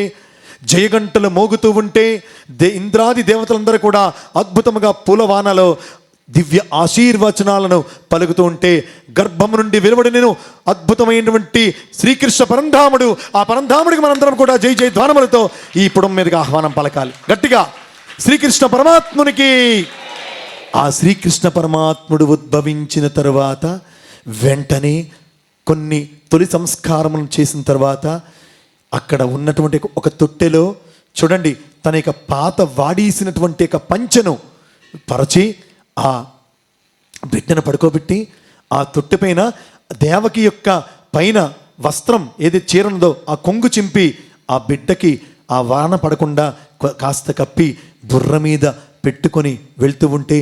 జయగంటలు మోగుతూ ఉంటే, ఇంద్రాది దేవతలందరూ కూడా అద్భుతంగా పూలవానలో దివ్య ఆశీర్వచనాలను పలుకుతూ ఉంటే, గర్భము నుండి వెలువడినను అద్భుతమైనటువంటి శ్రీకృష్ణ పరంధాముడు, ఆ పరంధాముడికి మనందరం కూడా జై జై ధ్వానములతో ఈ పుడం మీదుగా ఆహ్వానం పలకాలి గట్టిగా. శ్రీకృష్ణ పరమాత్మునికి. ఆ శ్రీకృష్ణ పరమాత్ముడు ఉద్భవించిన తరువాత వెంటనే కొన్ని తొలి సంస్కారములను చేసిన తర్వాత అక్కడ ఉన్నటువంటి ఒక తొట్టెలో చూడండి, తన యొక్క పాత వాడేసినటువంటి ఒక పంచెను పరచి ఆ బిడ్డను పడుకోబెట్టి ఆ తొట్టె పైన దేవకి యొక్క పైన వస్త్రం ఏదైతే చీరనుందో ఆ కొంగు చింపి ఆ బిడ్డకి ఆ వాన పడకుండా కాస్త కప్పి బుర్ర మీద పెట్టుకొని వెళ్తూ ఉంటే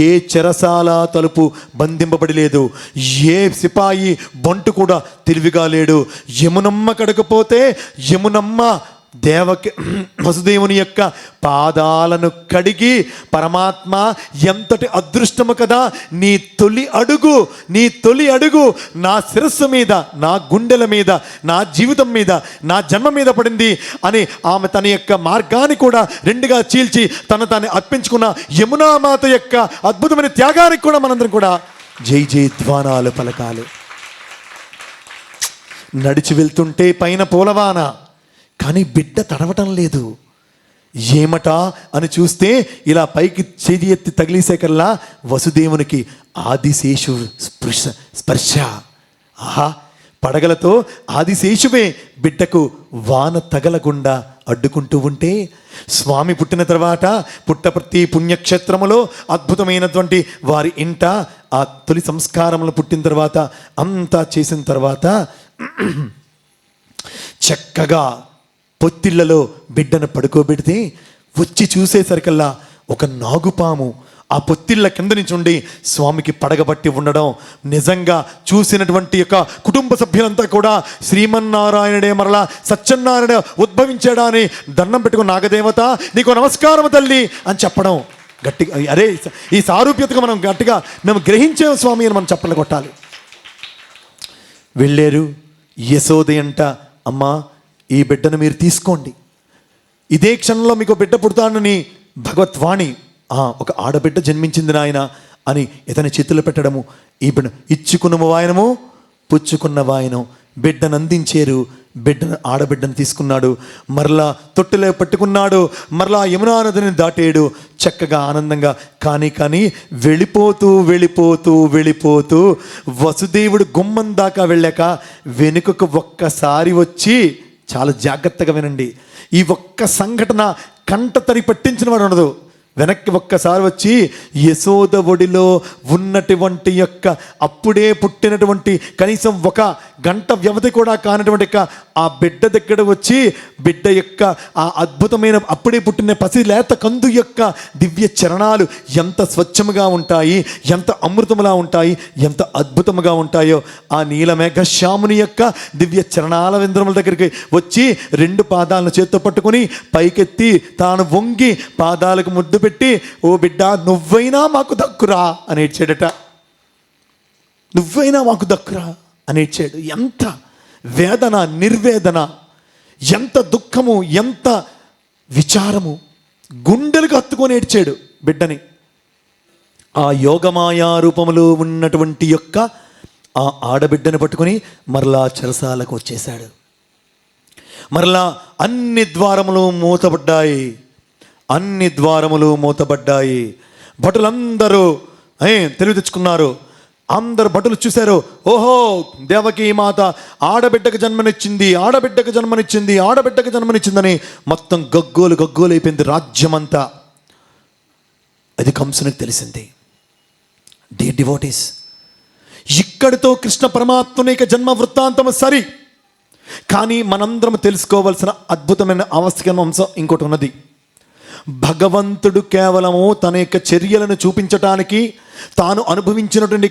ఏ చెరసాల తలుపు బంధింపబడి లేదు, ఏ సిపాయి బంటు కూడా తెలివిగా లేడు. యమునమ్మ కడకపోతే యమునమ్మ వసుదేవుని యొక్క పాదాలను కడిగి, పరమాత్మ ఎంతటి అదృష్టము కదా, నీ తొలి అడుగు నా శిరస్సు మీద, నా గుండెల మీద, నా జీవితం మీద, నా జన్మ మీద పడింది అని ఆమె తన యొక్క మార్గాన్ని కూడా రెండుగా చీల్చి తాను అర్పించుకున్న యమునామాత యొక్క అద్భుతమైన త్యాగానికి కూడా మనందరం కూడా జై ధ్వానాలు పలకాలి. నడిచి వెళ్తుంటే పైన పూలవాన, కానీ బిడ్డ తడవటం లేదు. ఏమట అని చూస్తే ఇలా పైకి చేతి ఎత్తి తగిలేసేకల్లా వసుదేవునికి ఆదిశేషు స్పర్శ. ఆహా, పడగలతో ఆదిశేషువే బిడ్డకు వాన తగలకుండా అడ్డుకుంటూ ఉంటే, స్వామి పుట్టిన తర్వాత పుట్టపర్తి పుణ్యక్షేత్రములో అద్భుతమైనటువంటి వారి ఇంట ఆ తొలి సంస్కారములు పుట్టిన తర్వాత అంతా చేసిన తర్వాత చక్కగా పొత్తిళ్లలో బిడ్డను పడుకోబెడితే వచ్చి చూసేసరికల్లా ఒక నాగుపాము ఆ పొత్తిళ్ళ కింద నుంచి ఉండి స్వామికి పడగబట్టి ఉండడం నిజంగా చూసినటువంటి యొక్క కుటుంబ సభ్యులంతా కూడా శ్రీమన్నారాయణుడే మరలా సత్యనారాయణ ఉద్భవించాడా అని దండం పెట్టుకుని, నాగదేవత నీకు నమస్కారం తల్లి అని చెప్పడం గట్టిగా. అరే, ఈ సారూప్యతగా మనం గట్టిగా మేము గ్రహించాం స్వామి అని మనం చప్పట్లు కొట్టాలి. వెళ్ళారు. యశోద అంట, అమ్మా ఈ బిడ్డను మీరు తీసుకోండి, ఇదే క్షణంలో మీకు బిడ్డ పుడతానని భగవత్వాణి, ఒక ఆడబిడ్డ జన్మించింది నాయన అని ఇతని చేతులు పెట్టడము. ఈ బిడ్డ ఇచ్చుకున్న వాయనము పుచ్చుకున్న వాయనం, బిడ్డను అందించారు. ఆడబిడ్డను తీసుకున్నాడు, మరలా తొట్టెలో పట్టుకున్నాడు, మరలా యమునా నదిని దాటాడు చక్కగా ఆనందంగా. కానీ వెళ్ళిపోతూ వసుదేవుడు గుమ్మం దాకా వెళ్ళాక వెనుకకు ఒక్కసారి వచ్చి, చాలా జాగ్రత్తగా వినండి, ఈ ఒక్క సంఘటన కంట తరి పట్టించిన వాడు ఉండదు. వెనక్కి ఒక్కసారి వచ్చి యశోద ఒడిలో ఉన్నటువంటి యొక్క అప్పుడే పుట్టినటువంటి కనీసం 1 గంట వ్యవధి కూడా కానటువంటి ఆ బిడ్డ దగ్గర వచ్చి, బిడ్డ యొక్క ఆ అద్భుతమైన అప్పుడే పుట్టిన పసిలేత కందు యొక్క దివ్య చరణాలు ఎంత స్వచ్ఛముగా ఉంటాయి, ఎంత అమృతములా ఉంటాయి, ఎంత అద్భుతముగా ఉంటాయో, ఆ నీలమేఘశ్యాముని యొక్క దివ్య చరణాల వింద్రముల దగ్గరికి వచ్చి 2 పాదాలను చేత్తో పట్టుకుని పైకెత్తి తాను వంగి పాదాలకు ముద్దు పెట్టి, ఓ బిడ్డ నువ్వైనా మాకు దక్కురా అని ఏడ్చాడట. నువ్వైనా మాకు దక్కురా అని ఏడ్చాడు. ఎంత వేదన, నిర్వేదన, ఎంత దుఃఖము, ఎంత విచారము, గుండెలకు హత్తుకొని ఏడ్చాడు బిడ్డని. ఆ యోగమాయా రూపములో ఉన్నటువంటి యొక్క ఆ ఆడబిడ్డని పట్టుకొని మరలా చెరసాలకు వచ్చేశాడు. మరలా అన్ని ద్వారములు మూతబడ్డాయి. భటులందరూ తెలివి తెచ్చుకున్నారు. అందరు భటులు చూశారు, ఓహో దేవకీ మాత ఆడబిడ్డకు జన్మనిచ్చిందని మొత్తం గగ్గోలు అయిపోయింది రాజ్యమంతా. అది కంసునికి తెలిసింది. డియర్ డివోటీస్, ఇక్కడితో కృష్ణ పరమాత్మని యొక్క జన్మ వృత్తాంతము సరి. కానీ మనందరం తెలుసుకోవాల్సిన అద్భుతమైన ఆవశ్యకమైన అంశం ఇంకోటి ఉన్నది. భగవంతుడు కేవలము తన యొక్క చర్యలను చూపించటానికి, తాను అనుభవించినటువంటి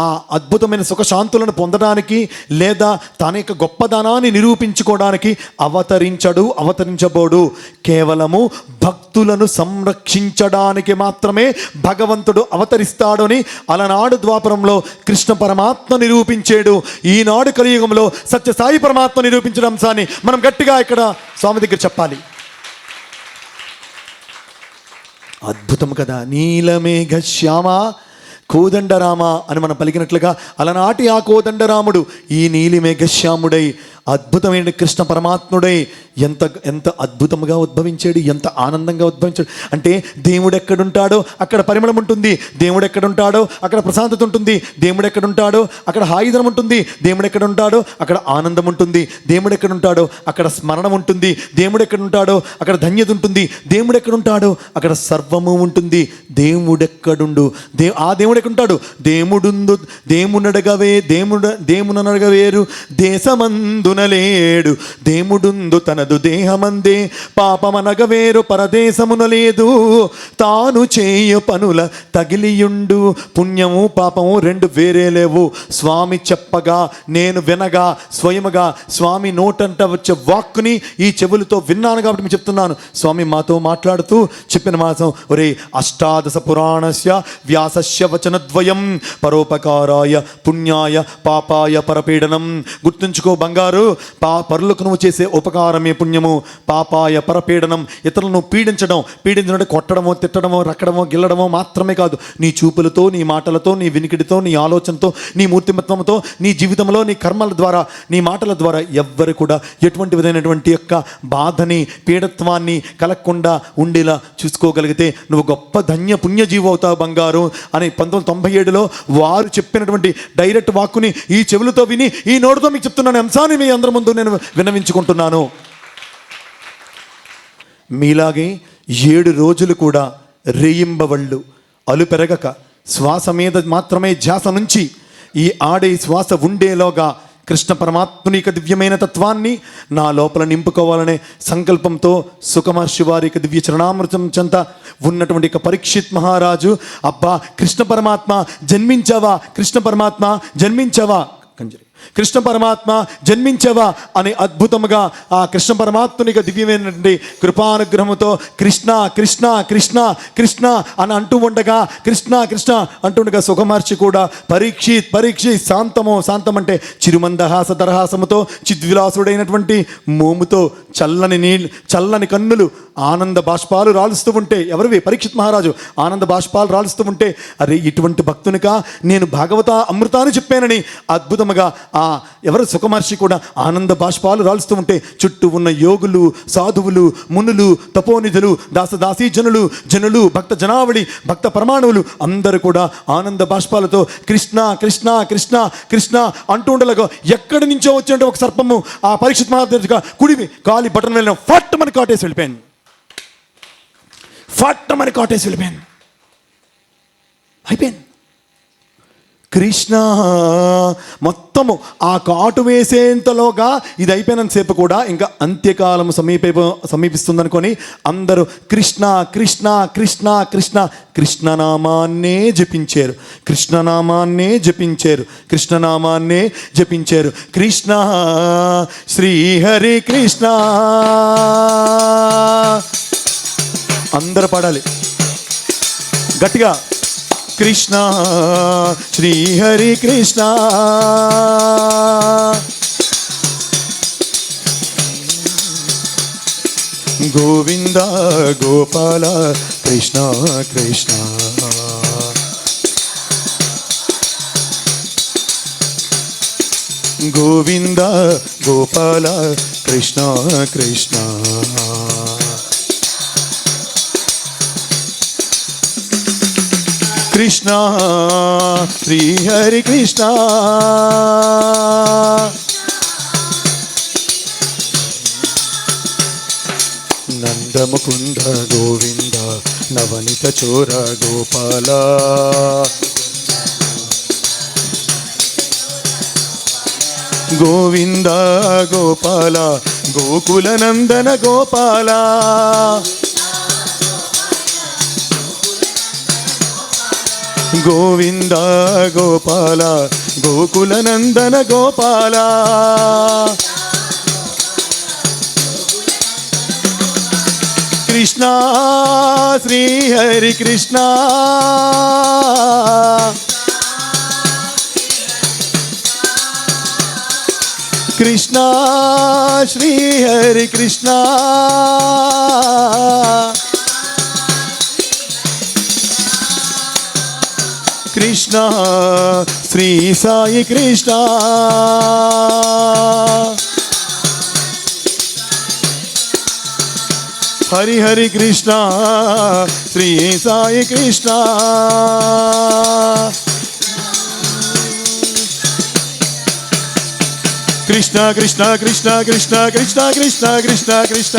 ఆ అద్భుతమైన సుఖశాంతులను పొందడానికి, లేదా తన యొక్క గొప్పదనాన్ని నిరూపించుకోవడానికి అవతరించబోడు. కేవలము భక్తులను సంరక్షించడానికి మాత్రమే భగవంతుడు అవతరిస్తాడు అని అలనాడు ద్వాపరంలో కృష్ణ పరమాత్మ నిరూపించాడు. ఈనాడు కలియుగంలో సత్యసాయి పరమాత్మ నిరూపించిన అంశాన్ని మనం గట్టిగా ఇక్కడ స్వామి దగ్గర చెప్పాలి. అద్భుతం కదా. నీలమేఘ శ్యామ కోదండరామ అని మనం పలికినట్లుగా అలనాటి ఆ కోదండరాముడు ఈ నీలిమేఘశ్యాముడై అద్భుతమైన కృష్ణ పరమాత్ముడై ఎంత అద్భుతంగా ఉద్భవించాడు, ఎంత ఆనందంగా ఉద్భవించాడు. అంటే దేవుడు ఎక్కడుంటాడో అక్కడ పరిమళం ఉంటుంది, దేవుడు ఎక్కడుంటాడో అక్కడ ప్రశాంతత ఉంటుంది, దేవుడు ఎక్కడుంటాడో అక్కడ హాయిదనం ఉంటుంది, దేవుడు ఎక్కడుంటాడో అక్కడ ఆనందం ఉంటుంది, దేవుడు ఎక్కడుంటాడో అక్కడ స్మరణం ఉంటుంది, దేవుడు ఎక్కడుంటాడో అక్కడ ధన్యత ఉంటుంది, దేవుడు ఎక్కడుంటాడో అక్కడ సర్వము ఉంటుంది. దేవుడెక్కడుండు ఆ దేవుడు ఉంటాడు. దేమునడగవేరు దేశమందున లేడు, దేముడుందు తనదు దేహమందే పాపమనగవేరు పరదేశమున లేదు. తాను చేయు పనుల తగిలియుండు, పుణ్యము పాపము రెండు వేరే లేవు. స్వామి చెప్పగా నేను వినగా స్వయముగా స్వామి నోటంట వచ్చే వాక్కుని ఈ చెవులతో విన్నాను కాబట్టి మీకు చెప్తున్నాను. స్వామి మాతో మాట్లాడుతూ చెప్పిన మాసం, ఒరే అష్టాదశ పురాణస్య వ్యాసస్య వచనద్వయం పరోపకారాయ పుణ్యాయ పాపాయ పరపీడనం. గుర్తుంచుకో బంగారు, పరులకు నువ్వు చేసే ఉపకారమే పుణ్యము, పాపాయ పరపీడనం. ఇతరులను పీడించడం అంటే కొట్టడమో తిట్టడమో రక్కడమో గిల్లడమో మాత్రమే కాదు. నీ చూపులతో, నీ మాటలతో, నీ వినికిడితో, నీ ఆలోచనతో, నీ మూర్తిమత్వంతో, నీ జీవితంలో, నీ కర్మల ద్వారా, నీ మాటల ద్వారా ఎవ్వరు కూడా ఎటువంటి విధమైనటువంటి యొక్క బాధని, పీడత్వాన్ని కలగకుండా ఉండేలా చూసుకోగలిగితే నువ్వు గొప్ప ధన్య పుణ్యజీవి అవుతావు బంగారు అని 1997లో వారు చెప్పినటువంటి డైరెక్ట్ వాక్కుని ఈ చెవులతో విని ఈ నోటితో మీకు చెప్తున్నాను. అంశాన్ని మీ అందరి ముందు నేను విన్నవించుకుంటున్నాను. మీలాగే 7 రోజులు కూడా రేయింబవళ్ళు అలుపెరగక శ్వాస మీద మాత్రమే ధ్యాస నుంచి ఈ ఆడే శ్వాస ఉండేలోగా కృష్ణ పరమాత్ముని యొక్క దివ్యమైన తత్వాన్ని నా లోపల నింపుకోవాలనే సంకల్పంతో సుఖమహర్షి వారి యొక్క దివ్య చరణామృతం చెంత ఉన్నటువంటి పరీక్షిత్ మహారాజు, అబ్బా కృష్ణ పరమాత్మ జన్మించావా, కృష్ణ పరమాత్మ జన్మించావా, కృష్ణ పరమాత్మ జన్మించవా అని అద్భుతముగా ఆ కృష్ణ పరమాత్మునిగా దివ్యమైనటువంటి కృపానుగ్రహముతో కృష్ణ కృష్ణ కృష్ణ కృష్ణ అని అంటూ ఉండగా, కృష్ణ కృష్ణ అంటుండగా సుఖమహర్షి కూడా పరీక్షిత్ శాంతం అంటే చిరుమందహాస దరహాసముతో చిద్విలాసుడైనటువంటి మోముతో చల్లని కన్నులు ఆనంద బాష్పాలు రాలుస్తూ ఉంటే, ఎవరివి? పరీక్షిత్ మహారాజు ఆనంద బాష్పాలు రాలుస్తూ ఉంటే, అరే ఇటువంటి భక్తునిగా నేను భాగవత అమృతాన్ని చెప్పానని అద్భుతముగా ఆ ఎవరు సుఖమహర్షి కూడా ఆనంద బాష్పాలు రాలుస్తూ ఉంటే, చుట్టూ ఉన్న యోగులు, సాధువులు, మునులు, తపోనిధులు, దాసదాసీ జనులు, భక్త జనావళి, భక్త పరమాణువులు అందరూ కూడా ఆనంద బాష్పాలతో కృష్ణ కృష్ణ కృష్ణ కృష్ణ అంటూ ఉండలేక ఎక్కడి నుంచో వచ్చే ఒక సర్పము ఆ పరీక్షిత్ మహారాజుగా కుడివి కాలి బటన్ వెళ్ళిన ఫట్టమని కాటేసి వెళ్ళిపోయాను. అయిపోయింది. కృష్ణ మొత్తము ఆ కాటు వేసేంతలోగా ఇది అయిపోయినంతసేపు కూడా ఇంకా అంత్యకాలం సమీపిస్తుందనుకొని అందరూ కృష్ణ కృష్ణ కృష్ణ కృష్ణ కృష్ణనామాన్నే జపించారు. కృష్ణ శ్రీహరి కృష్ణ అందరూ పాడాలి గట్టిగా. కృష్ణ శ్రీహరి కృష్ణ గోవింద గోపాల కృష్ణ కృష్ణ గోవింద గోపాల కృష్ణ కృష్ణ కృష్ణ శ్రీహరి కృష్ణ నందముకుంద గోవింద నవనిత చోర గోపాల గోవింద గోపాల గోకుల నందన గోపాల గోవింద గోపాల గోకుల నందన గోపాల కృష్ణ శ్రీహరి కృష్ణ కృష్ణ శ్రీహరి కృష్ణ కృష్ణ శ్రీ సాయి కృష్ణ హరి హరి కృష్ణ శ్రీ సాయి కృష్ణ కృష్ణ కృష్ణ కృష్ణ కృష్ణ కృష్ణ కృష్ణ కృష్ణ కృష్ణ